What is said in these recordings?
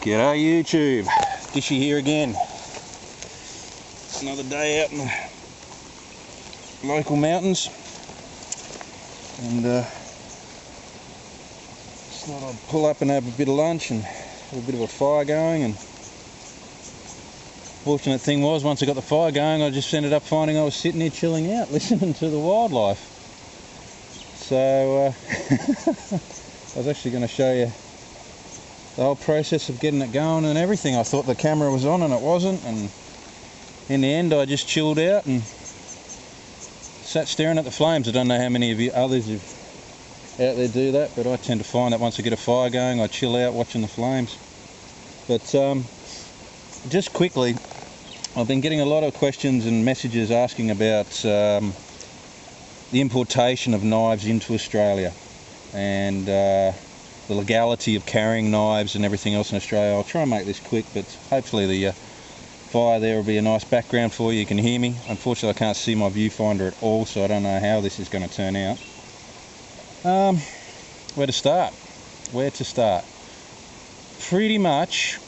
G'day YouTube, Dishy here again. Another day out in the local mountains, and just thought I'd pull up and have a bit of lunch and have a bit of a fire going. And fortunate thing was, once I got the fire going, I just ended up finding I was sitting here chilling out listening to the wildlife. So I was actually going to show you the whole process of getting it going and everything. I thought the camera was on and it wasn't, and in the end I just chilled out and sat staring at the flames. I don't know how many of you others out there do that, but I tend to find that once I get a fire going I chill out watching the flames. But just quickly, I've been getting a lot of questions and messages asking about the importation of knives into Australia and the legality of carrying knives and everything else in Australia. I'll try and make this quick, but hopefully the fire there will be a nice background for you. You can hear me. Unfortunately I can't see my viewfinder at all, so I don't know how this is going to turn out. Where to start? Pretty much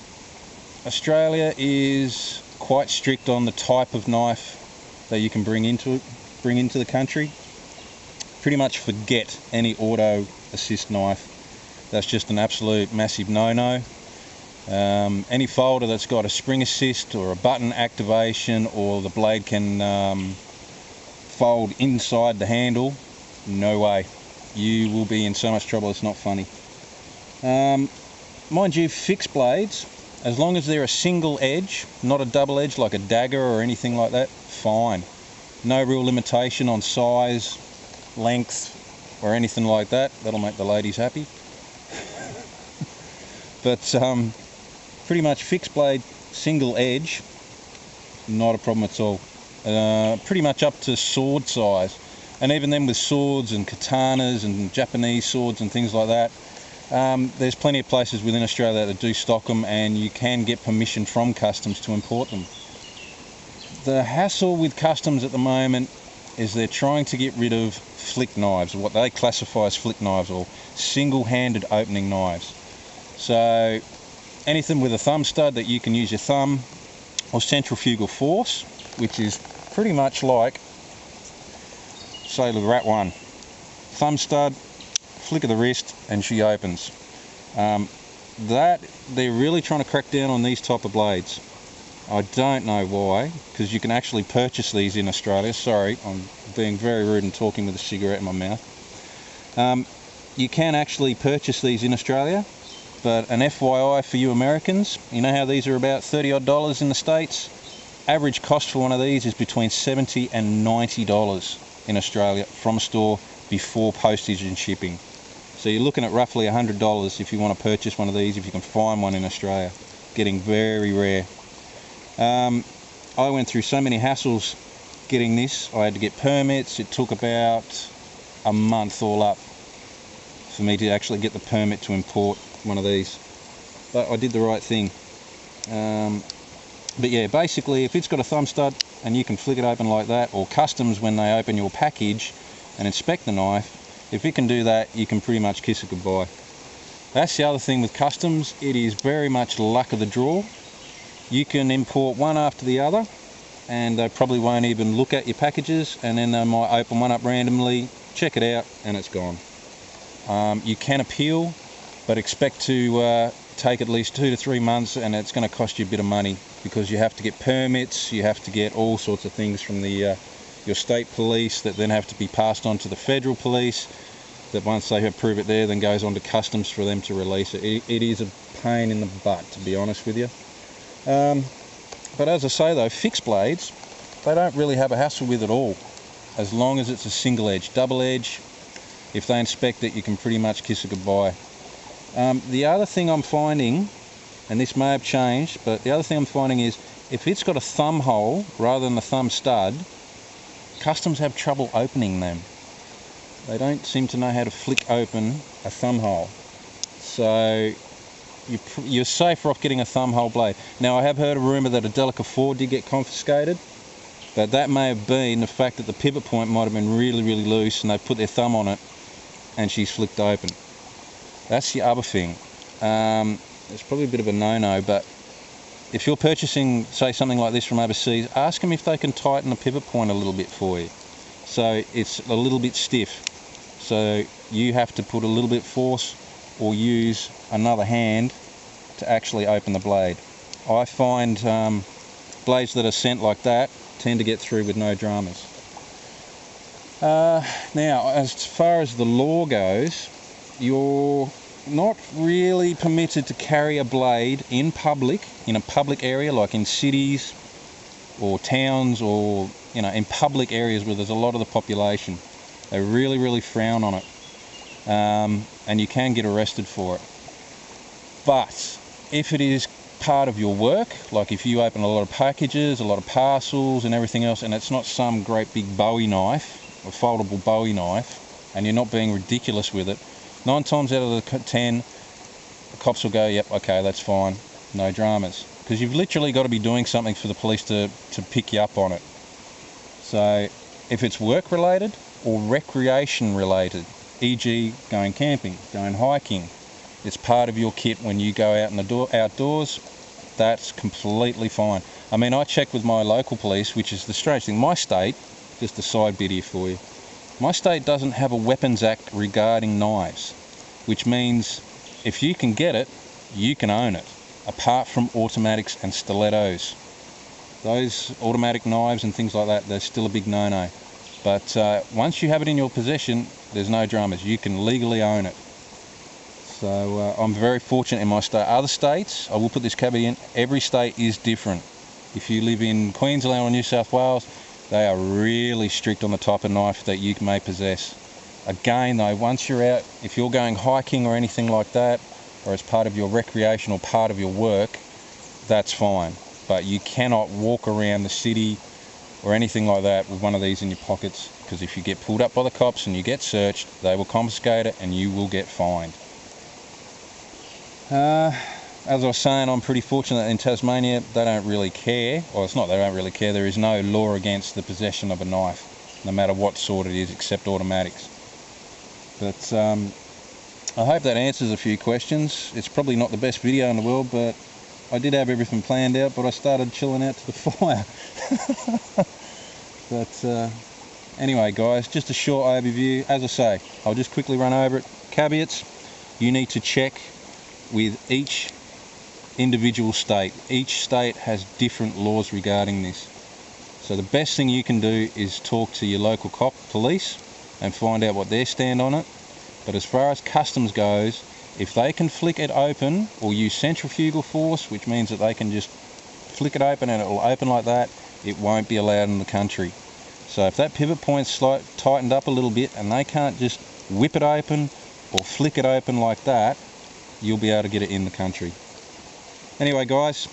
Australia is quite strict on the type of knife that you can bring into the country. Pretty much forget any auto assist knife. That's just an absolute massive no-no. Any folder that's got a spring assist or a button activation, or the blade can fold inside the handle, no way. You will be in so much trouble, it's not funny. Mind you, fixed blades, as long as they're a single edge, not a double edge like a dagger or anything like that, fine. No real limitation on size, length, or anything like that. That'll make the ladies happy. But pretty much fixed blade, single edge, not a problem at all. Pretty much up to sword size, and even then with swords and katanas and Japanese swords and things like that, there's plenty of places within Australia that do stock them, and you can get permission from customs to import them. The hassle with customs at the moment is they're trying to get rid of flick knives, what they classify as flick knives, or single-handed opening knives. So anything with a thumb stud that you can use your thumb, or centrifugal force, which is pretty much like, say, the Rat 1. Thumb stud, flick of the wrist, and she opens. That they're really trying to crack down on these type of blades. I don't know why, because you can actually purchase these in Australia. Sorry, I'm being very rude and talking with a cigarette in my mouth. You can actually purchase these in Australia, but an FYI for you Americans, you know how these are about $30 odd in the States? Average cost for one of these is between $70 and $90 in Australia from a store before postage and shipping. So you're looking at roughly $100 if you want to purchase one of these, if you can find one in Australia. Getting very rare. I went through so many hassles getting this. I had to get permits. It took about a month all up for me to actually get the permit to import one of these, but I did the right thing. But yeah, basically if it's got a thumb stud and you can flick it open like that, or customs when they open your package and inspect the knife, if it can do that, you can pretty much kiss it goodbye. That's the other thing with customs, it is very much luck of the draw. You can import one after the other and they probably won't even look at your packages, and then they might open one up randomly, check it out, and it's gone. You can appeal, but expect to take at least 2 to 3 months, and it's going to cost you a bit of money, because you have to get permits, you have to get all sorts of things from the your state police that then have to be passed on to the federal police, that once they approve it there then goes on to customs for them to release it. It is a pain in the butt, to be honest with you. But as I say though, fixed blades, they don't really have a hassle with it all, as long as it's a single edge. Double edge, if they inspect it, you can pretty much kiss it goodbye. The other thing I'm finding, and this may have changed, but the other thing I'm finding is if it's got a thumb hole rather than a thumb stud, customs have trouble opening them. They don't seem to know how to flick open a thumb hole. So you're safer off getting a thumb hole blade. Now I have heard a rumour that a Delica 4 did get confiscated, but that may have been the fact that the pivot point might have been really loose and they put their thumb on it and she's flicked open. That's the other thing. it's probably a bit of a no-no, but if you're purchasing, say, something like this from overseas, ask them if they can tighten the pivot point a little bit for you. So it's a little bit stiff. So you have to put a little bit force or use another hand to actually open the blade. I find blades that are sent like that tend to get through with no dramas. Now, as far as the law goes, you're not really permitted to carry a blade in public, in a public area, like in cities or towns, or in public areas where there's a lot of the population. They really, really frown on it, and you can get arrested for it. But if it is part of your work, like if you open a lot of packages, a lot of parcels and everything else, and it's not some great big Bowie knife, a foldable Bowie knife, and you're not being ridiculous with it, 9 times out of the 10, the cops will go, yep, okay, that's fine, no dramas. Because you've literally got to be doing something for the police to pick you up on it. So if it's work related or recreation related, e.g. going camping, going hiking, it's part of your kit when you go out in the outdoors, that's completely fine. I mean, I checked with my local police, which is the strange thing. My state, just a side bit here for you, my state doesn't have a Weapons Act regarding knives, which means if you can get it, you can own it, apart from automatics and stilettos. Those automatic knives and things like that, they're still a big no-no. But once you have it in your possession, there's no dramas. You can legally own it. So I'm very fortunate in my state. Other states, I will put this caveat in, every state is different. If you live in Queensland or New South Wales, they are really strict on the type of knife that you may possess. Again though, once you're out, if you're going hiking or anything like that, or as part of your recreation or part of your work, that's fine. But you cannot walk around the city or anything like that with one of these in your pockets, because if you get pulled up by the cops and you get searched, they will confiscate it and you will get fined. As I was saying, I'm pretty fortunate that in Tasmania they don't really care. Well, it's not they don't really care, there is no law against the possession of a knife, no matter what sort it is, except automatics. But I hope that answers a few questions. It's probably not the best video in the world, but I did have everything planned out, but I started chilling out to the fire. But anyway guys, just a short overview. As I say, I'll just quickly run over it. Caveats: you need to check with each individual state. Each state has different laws regarding this. So the best thing you can do is talk to your local police and find out what their stand on it. But as far as customs goes, if they can flick it open or use centrifugal force, which means that they can just flick it open and it will open like that, it won't be allowed in the country. So if that pivot point's tightened up a little bit and they can't just whip it open or flick it open like that, you'll be able to get it in the country. Anyway guys,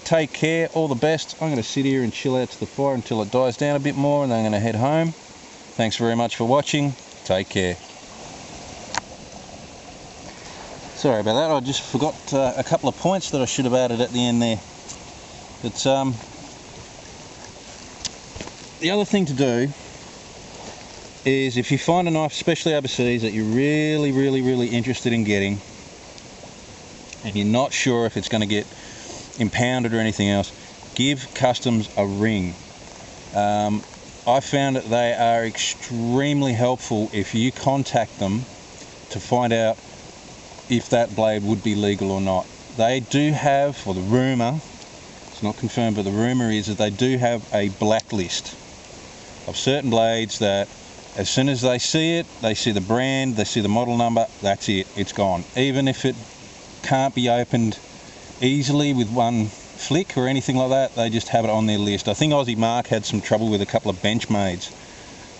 take care, all the best. I'm going to sit here and chill out to the fire until it dies down a bit more, and then I'm going to head home. Thanks very much for watching. Take care. Sorry about that, I just forgot a couple of points that I should have added at the end there. But the other thing to do is, if you find a knife, especially overseas, that you're really interested in getting, and you're not sure if it's going to get impounded or anything else, give customs a ring. I found that they are extremely helpful if you contact them to find out if that blade would be legal or not. They do have, or the rumour, it's not confirmed, but the rumour is that they do have a blacklist of certain blades that as soon as they see it, they see the brand, they see the model number, that's it, it's gone. Even if it can't be opened easily with one flick or anything like that, they just have it on their list. I think Aussie Mark had some trouble with a couple of Benchmades.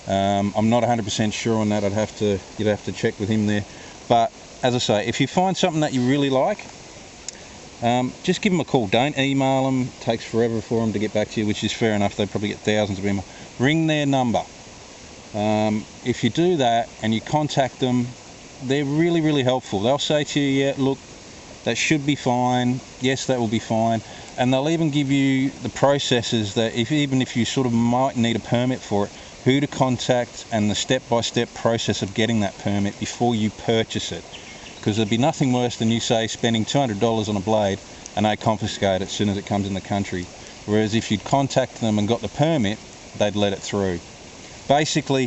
I'm not 100% sure on that, you'd have to check with him there. But as I say, if you find something that you really like, just give them a call. Don't email them, it takes forever for them to get back to you, which is fair enough, they probably get thousands of emails. Ring their number. If you do that and you contact them, they're really helpful. They'll say to you, yeah, look, that should be fine, yes, that will be fine, and they'll even give you the processes that even if you sort of might need a permit for it, who to contact and the step-by-step process of getting that permit before you purchase it. because there'd be nothing worse than you say spending $200 on a blade and they confiscate it as soon as it comes in the country. Whereas if you'd contacted them and got the permit, they'd let it through. Basically,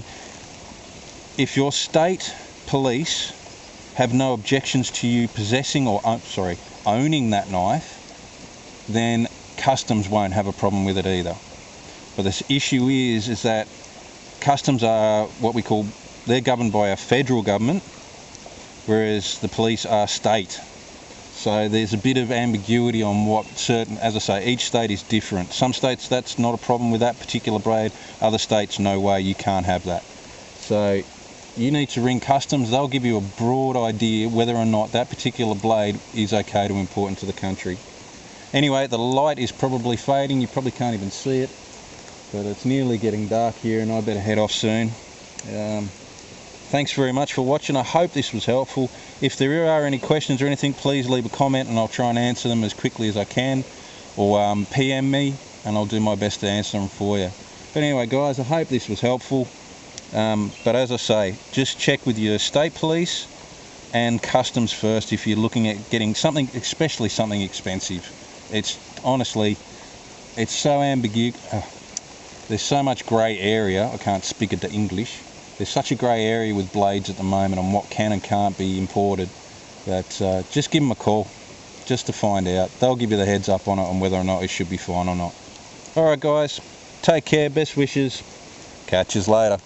if your state police have no objections to you possessing or owning that knife, then customs won't have a problem with it either. But the issue is that customs are what we call, they're governed by a federal government, whereas the police are state. So there's a bit of ambiguity on what certain, as I say, each state is different. Some states that's not a problem with that particular blade, other states no way, you can't have that. So you need to ring customs, they'll give you a broad idea whether or not that particular blade is okay to import into the country. Anyway, the light is probably fading, you probably can't even see it, but it's nearly getting dark here and I better head off soon. Thanks very much for watching. I hope this was helpful. If there are any questions or anything, please leave a comment and I'll try and answer them as quickly as I can, or PM me and I'll do my best to answer them for you. But anyway guys, I hope this was helpful. But as I say, just check with your state police and customs first if you're looking at getting something, especially something expensive. It's honestly, it's so ambiguous. There's so much grey area, I can't speak it to English. There's such a grey area with blades at the moment on what can and can't be imported that just give them a call just to find out. They'll give you the heads up on it on whether or not it should be fine or not. Alright guys, take care, best wishes, catch yous later.